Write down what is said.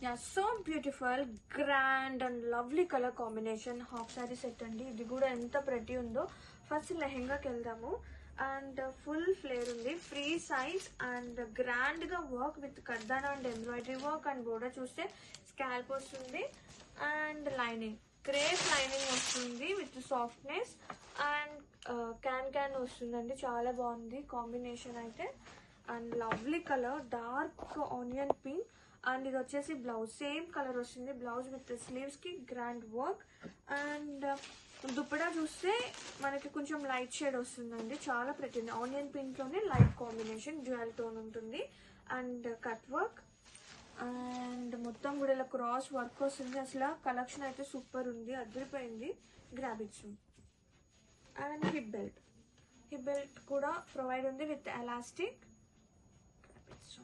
Yeah, so beautiful, grand and lovely color combination. Half saree set andi. Idi kuda enta pretty undo. First lehenga ki veldamu. And full flare undi, free size and grand ga work with kardana and embroidery work and border chuste scalp ostundi and lining. Crepe lining ostundi with softness and can ostundandi. Chaala baagundi combination aithe. And lovely color, dark onion pink. And ఇది వచ్చేసి blouse same colour వస్తుంది. Blouse with sleeves కి grand work. And dupatta చూస్తే మనకి కొంచెం light shade వస్తుందండి. చాలా pretty ఉంది. ఆనియన్ పింక్ లోనే లైట్ కాంబినేషన్, డ్యూయల్ టోన్ ఉంటుంది. అండ్ కట్ వర్క్ అండ్ మొత్తం కూడా ఇలా క్రాస్ వర్క్ వస్తుంది. అసలు కలెక్షన్ అయితే సూపర్ ఉంది, అదిరిపోయింది. గ్రాబిట్స్ అండ్ హిప్ బెల్ట్ కూడా ప్రొవైడ్ ఉంది విత్ ఎలాస్టిక్. గ్రాబిట్స్